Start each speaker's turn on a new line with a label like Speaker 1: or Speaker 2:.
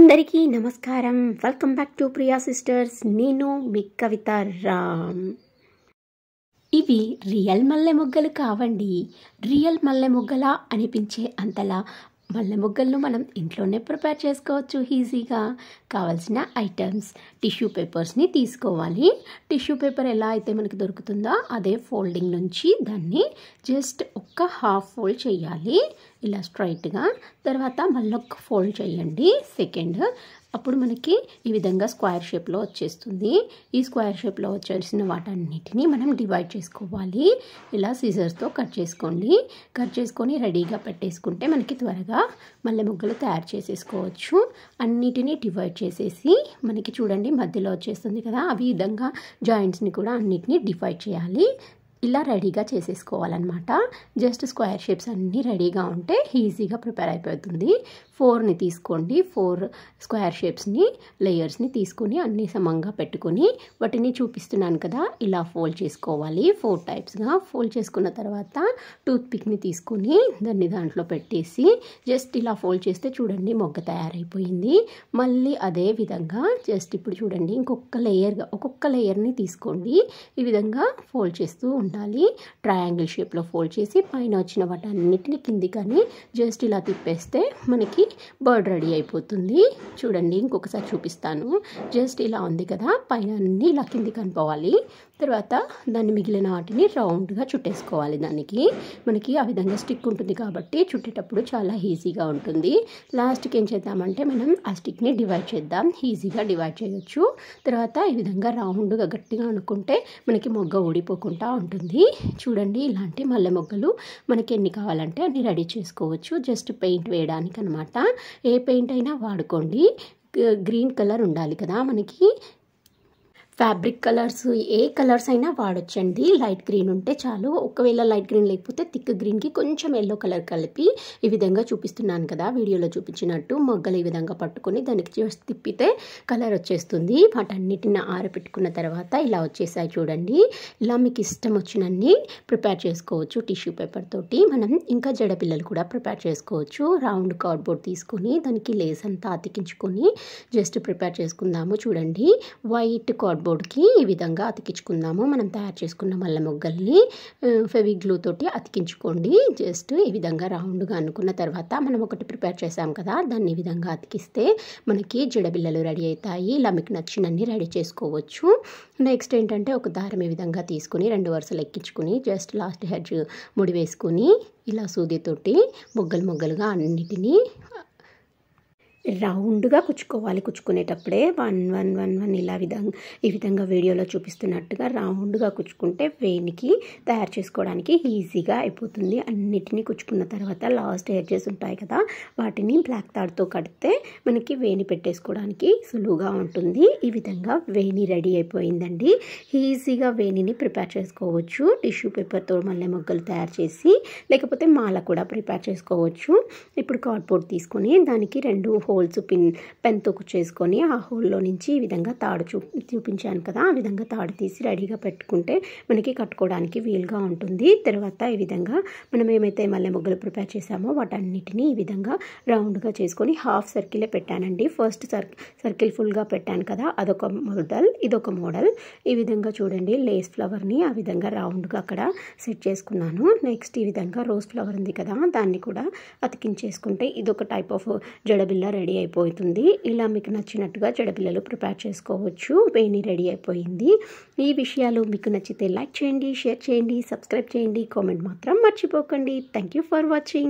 Speaker 1: అందరికీ నమస్కారం. Welcome back to Priya sisters. నేను మీ కవిత రామ్. ఇవి రియల్ మల్లె మొగ్గలు కావండి. రియల్ మల్లె మొగ్గలా అనిపించే అంతలా మల్లె మొగ్గలను మనం ఇంట్లోనే ప్రిపేర్ చేసుకోవచ్చు ఈజీగా. కావాల్సిన ఐటమ్స్: టిష్యూ పేపర్స్ని తీసుకోవాలి. టిష్యూ పేపర్ ఎలా అయితే మనకి దొరుకుతుందో అదే ఫోల్డింగ్ నుంచి దాన్ని జస్ట్ ఒక్క హాఫ్ ఫోల్డ్ చేయాలి ఇలా స్ట్రైట్గా. తర్వాత మళ్ళీ ఒక ఫోల్డ్ చేయండి సెకండ్. అప్పుడు మనకి ఈ విధంగా స్క్వేర్ షేప్లో వచ్చేస్తుంది. ఈ స్క్వేర్ షేప్లో వచ్చేసిన వాటన్నిటిని మనం డివైడ్ చేసుకోవాలి. ఇలా సిజర్స్తో కట్ చేసుకోండి. కట్ చేసుకొని రెడీగా పెట్టేసుకుంటే మనకి త్వరగా మల్లె మొగ్గలు తయారు చేసేసుకోవచ్చు. అన్నిటినీ డివైడ్ చేసేసి మనకి చూడండి మధ్యలో వచ్చేస్తుంది కదా, ఆ విధంగా జాయింట్స్ని కూడా అన్నిటినీ డివైడ్ చేయాలి. ఇలా రెడీగా చేసేసుకోవాలన్నమాట. జస్ట్ స్క్వేర్ షేప్స్ అన్నీ రెడీగా ఉంటే ఈజీగా ప్రిపేర్ అయిపోతుంది. 4ని తీసుకోండి. 4 స్క్వేర్ షేప్స్ని లేయర్స్ని తీసుకొని అన్నీ సమంగా పెట్టుకొని వాటిని చూపిస్తున్నాను కదా ఇలా ఫోల్డ్ చేసుకోవాలి. 4 టైప్స్గా ఫోల్డ్ చేసుకున్న తర్వాత టూత్ పిక్ని తీసుకొని దాన్ని దాంట్లో పెట్టేసి జస్ట్ ఇలా ఫోల్డ్ చేస్తే చూడండి మొగ్గ తయారైపోయింది. మళ్ళీ అదే విధంగా జస్ట్ ఇప్పుడు చూడండి ఒక్కొక్క లేయర్ని తీసుకోండి. ఈ విధంగా ఫోల్డ్ చేస్తూ ఉండాలి. ట్రయాంగిల్ షేప్లో ఫోల్డ్ చేసి పైన వచ్చిన వాటన్నిటిని కింది కానీ జస్ట్ ఇలా తిప్పేస్తే మనకి బర్డ్ రెడీ అయిపోతుంది. చూడండి ఇంకొకసారి చూపిస్తాను. జస్ట్ ఇలా ఉంది కదా, పైన అన్నీ ఇలా కింది కనిపోవాలి. తర్వాత దాన్ని మిగిలిన వాటిని రౌండ్గా చుట్టేసుకోవాలి. దానికి మనకి ఆ విధంగా స్టిక్ ఉంటుంది కాబట్టి చుట్టేటప్పుడు చాలా ఈజీగా ఉంటుంది. లాస్ట్కి ఏం చేద్దామంటే మనం ఆ స్టిక్ని డివైడ్ చేద్దాం. ఈజీగా డివైడ్ చేయొచ్చు. తర్వాత ఈ విధంగా రౌండ్గా గట్టిగా అనుకుంటే మనకి మొగ్గ ఊడిపోకుండా ఉంటుంది. చూడండి ఇలాంటి మల్లె మొగ్గలు మనకి ఎన్ని కావాలంటే అన్ని రెడీ చేసుకోవచ్చు. జస్ట్ పెయింట్ వేయడానికి అనమాట. ఏ పెయింట్ అయినా వాడుకోండి. గ్రీన్ కలర్ ఉండాలి కదా మనకి. ఫ్యాబ్రిక్ కలర్స్ ఏ కలర్స్ అయినా వాడొచ్చండి. లైట్ గ్రీన్ ఉంటే చాలు. ఒకవేళ లైట్ గ్రీన్ లేకపోతే థిక్ గ్రీన్కి కొంచెం ఎల్లో కలర్ కలిపి ఈ విధంగా చూపిస్తున్నాను కదా వీడియోలో చూపించినట్టు మొగ్గలు ఈ విధంగా పట్టుకొని దానికి జస్ట్ తిప్పితే కలర్ వచ్చేస్తుంది. వాటన్నిటిని ఆరబెట్టుకున్న తర్వాత ఇలా వచ్చేసాయి చూడండి. ఇలా మీకు ఇష్టం వచ్చినన్ని ప్రిపేర్ చేసుకోవచ్చు. టిష్యూ పేపర్ తోటి మనం ఇంకా జడపిల్లలు కూడా ప్రిపేర్ చేసుకోవచ్చు. రౌండ్ కార్డ్బోర్డ్ తీసుకొని దానికి లేస్ అంతా అతికించుకొని జస్ట్ ప్రిపేర్ చేసుకుందాము. చూడండి వైట్ కార్డ్బోర్డ్కి ఈ విధంగా అతికించుకుందాము. మనం తయారు చేసుకున్న మల్లె మొగ్గల్ని ఫెవిగ్లూ తోటి అతికించుకోండి. జస్ట్ ఈ విధంగా రౌండ్గా అనుకున్న తర్వాత మనం ఒకటి ప్రిపేర్ చేసాం కదా, దాన్ని ఈ విధంగా అతికిస్తే మనకి జడబిల్లలు రెడీ అవుతాయి. ఇలా మీకు నచ్చినన్ని రెడీ చేసుకోవచ్చు. నెక్స్ట్ ఏంటంటే ఒక దారం ఈ విధంగా తీసుకుని 2 వరుసలు ఎక్కించుకుని జస్ట్ లాస్ట్ హెడ్జ్ ముడి వేసుకుని ఇలా సూదితోటి మొగ్గలుగా అన్నిటినీ రౌండ్గా కుచ్చుకోవాలి. కుచ్చుకునేటప్పుడే 1 1 1 1 ఇలా ఈ విధంగా వీడియోలో చూపిస్తున్నట్టుగా రౌండ్గా కుచ్చుకుంటే వేనికి తయారు చేసుకోవడానికి ఈజీగా అయిపోతుంది. అన్నిటినీ కుచ్చుకున్న తర్వాత లాస్ట్ ఎడ్జెస్ ఉంటాయి కదా, వాటిని బ్లాక్ తాడ్తో కడితే మనకి వేని పెట్టేసుకోవడానికి సులువుగా ఉంటుంది. ఈ విధంగా వేని రెడీ అయిపోయిందండి. ఈజీగా వేనిని ప్రిపేర్ చేసుకోవచ్చు. టిష్యూ పేపర్తో మల్లె మొగ్గలు తయారు చేసి లేకపోతే మాల కూడా ప్రిపేర్ చేసుకోవచ్చు. ఇప్పుడు కార్డ్బోర్డ్ తీసుకొని దానికి 2 హోల్స్ పెన్తో కుచ్చేసుకొని ఆ హోల్లో నుంచి ఈ విధంగా తాడు చూపించాను కదా, ఆ విధంగా తాడు తీసి రెడీగా పెట్టుకుంటే మనకి కట్టుకోవడానికి వీలుగా ఉంటుంది. తర్వాత ఈ విధంగా మనం ఏమైతే మల్లె మొగ్గలు ప్రిపేర్ చేసామో వాటన్నిటిని ఈ విధంగా రౌండ్గా చేసుకొని హాఫ్ సర్కిలే పెట్టానండి. ఫస్ట్ సర్కిల్ ఫుల్గా పెట్టాను కదా, అదొక మోడల్, ఇదొక మోడల్. ఈ విధంగా చూడండి లేస్ ఫ్లవర్ని ఆ విధంగా రౌండ్గా అక్కడ సెట్ చేసుకున్నాను. నెక్స్ట్ ఈ విధంగా రోజ్ ఫ్లవర్ ఉంది కదా, దాన్ని కూడా అతికించేసుకుంటే ఇదొక టైప్ ఆఫ్ జడబిల్ల రెడీ అయిపోతుంది. ఇలా మీకు నచ్చినట్టుగా జడపిల్లలు ప్రిపేర్ చేసుకోవచ్చు. వేణి రెడీ అయిపోయింది. ఈ విషయాలు మీకు నచ్చితే లైక్ చేయండి, షేర్ చేయండి, సబ్స్క్రైబ్ చేయండి, కామెంట్ మాత్రం మర్చిపోకండి. Thank you for watching.